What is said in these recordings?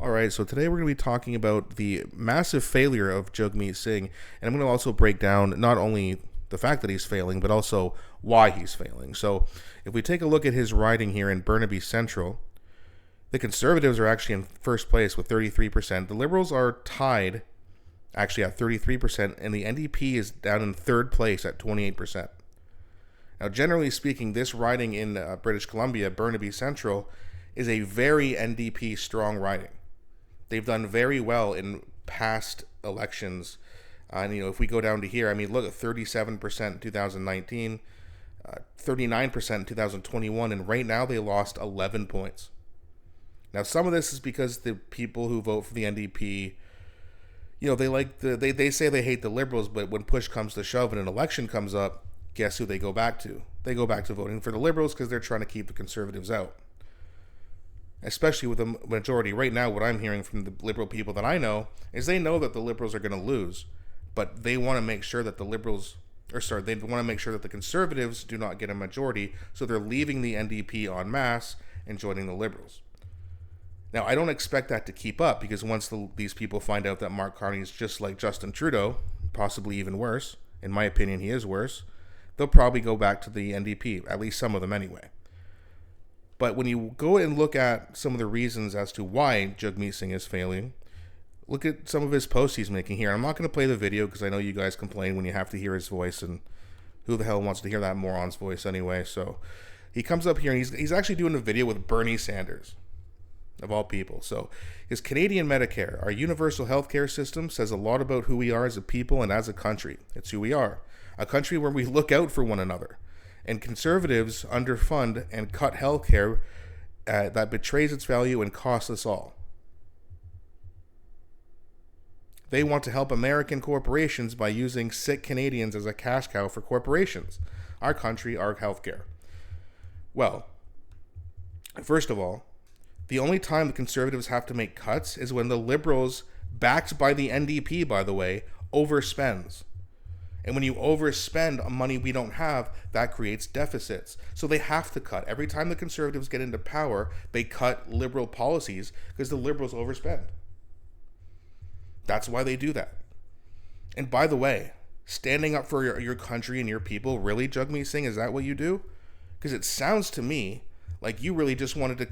All right, so today we're going to be talking about the massive failure of Jagmeet Singh, and I'm going to also break down not only the fact that he's failing, but also why he's failing. So, if we take a look at his riding here in Burnaby Central, the Conservatives are actually in first place with 33%. The Liberals are tied, actually at 33%, and the NDP is down in third place at 28%. Now, generally speaking, this riding in British Columbia, Burnaby Central, is a very NDP strong riding. They've done very well in past elections. And, if we go down to here, look at 37% in 2019, 39% in 2021, and right now they lost 11 points. Now, some of this is because the people who vote for the NDP, they say they hate the Liberals, but when push comes to shove and an election comes up, guess who they go back to? They go back to voting for the Liberals because they're trying to keep the Conservatives out. Especially with the majority. Right now, what I'm hearing from the Liberal people that I know is they know that the Liberals are going to lose, but they want to make sure that they want to make sure that the Conservatives do not get a majority, so they're leaving the NDP en masse and joining the Liberals. Now, I don't expect that to keep up, because once these people find out that Mark Carney is just like Justin Trudeau, possibly even worse, in my opinion he is worse, they'll probably go back to the NDP, at least some of them anyway. But when you go and look at some of the reasons as to why Jagmeet Singh is failing, look at some of his posts he's making here. I'm not going to play the video because I know you guys complain when you have to hear his voice, and who the hell wants to hear that moron's voice anyway? So he comes up here and he's actually doing a video with Bernie Sanders, of all people. So his Canadian Medicare, our universal healthcare system, says a lot about who we are as a people and as a country. It's who we are. A country where we look out for one another. And Conservatives underfund and cut healthcare that betrays its value and costs us all. They want to help American corporations by using sick Canadians as a cash cow for corporations. Our country, our healthcare. Well, first of all, the only time the Conservatives have to make cuts is when the Liberals, backed by the NDP, by the way, overspends. And when you overspend money we don't have, that creates deficits. So they have to cut. Every time the Conservatives get into power, they cut Liberal policies because the Liberals overspend. That's why they do that. And by the way, standing up for your country and your people, really, Jagmeet Singh, is that what you do? Because it sounds to me like you really just wanted to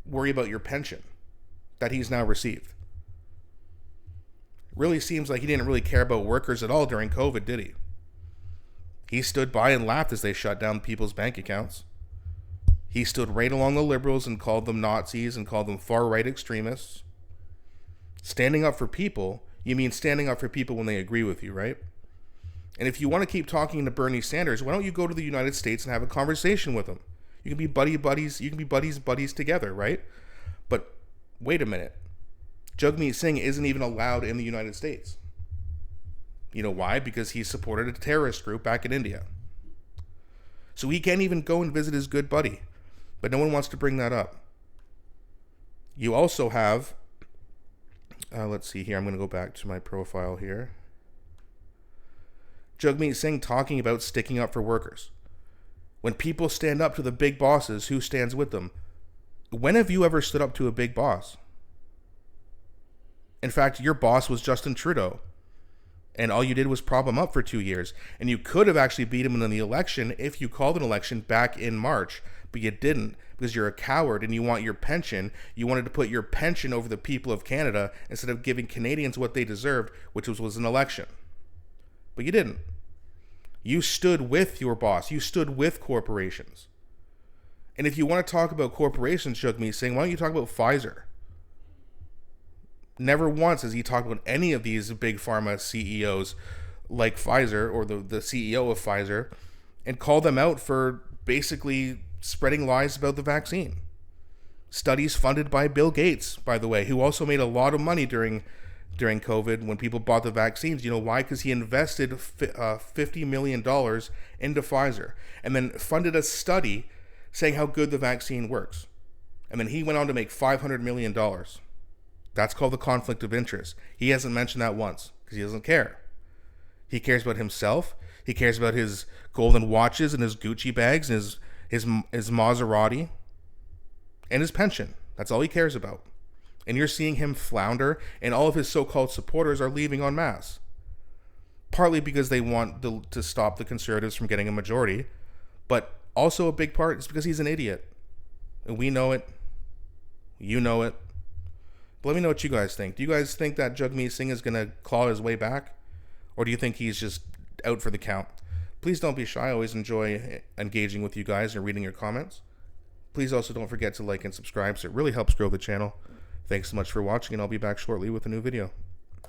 worry about your pension that he's now received. Really seems like he didn't really care about workers at all during COVID, did he? He stood by and laughed as they shut down people's bank accounts. He stood right along the Liberals and called them Nazis and called them far-right extremists. Standing up for people, you mean standing up for people when they agree with you, right? And if you want to keep talking to Bernie Sanders, why don't you go to the United States and have a conversation with him? You can be buddies together, right? But wait a minute. Jagmeet Singh isn't even allowed in the United States. You know why? Because he supported a terrorist group back in India. So he can't even go and visit his good buddy. But no one wants to bring that up. You also have, let's see here, I'm going to go back to my profile here. Jagmeet Singh talking about sticking up for workers. When people stand up to the big bosses, who stands with them? When have you ever stood up to a big boss? In fact, your boss was Justin Trudeau, and all you did was prop him up for 2 years. And you could have actually beat him in the election if you called an election back in March, but you didn't because you're a coward and you want your pension. You wanted to put your pension over the people of Canada instead of giving Canadians what they deserved, which was an election. But you didn't. You stood with your boss. You stood with corporations. And if you want to talk about corporations, Jagmeet Singh, why don't you talk about Pfizer? Never once has he talked about any of these big pharma CEOs like Pfizer or the CEO of Pfizer and called them out for basically spreading lies about the vaccine. Studies funded by Bill Gates, by the way, who also made a lot of money during COVID when people bought the vaccines. You know why? Because he invested $50 million into Pfizer and then funded a study saying how good the vaccine works. And then he went on to make $500 million. That's called the conflict of interest. He hasn't mentioned that once because he doesn't care. He cares about himself. He cares about his golden watches and his Gucci bags and his Maserati and his pension. That's all he cares about. And you're seeing him flounder, and all of his so-called supporters are leaving en masse. Partly because they want to stop the Conservatives from getting a majority, but also a big part is because he's an idiot. And we know it. You know it. But let me know what you guys think. Do you guys think that Jagmeet Singh is going to claw his way back? Or do you think he's just out for the count? Please don't be shy. I always enjoy engaging with you guys and reading your comments. Please also don't forget to like and subscribe, so it really helps grow the channel. Thanks so much for watching, and I'll be back shortly with a new video.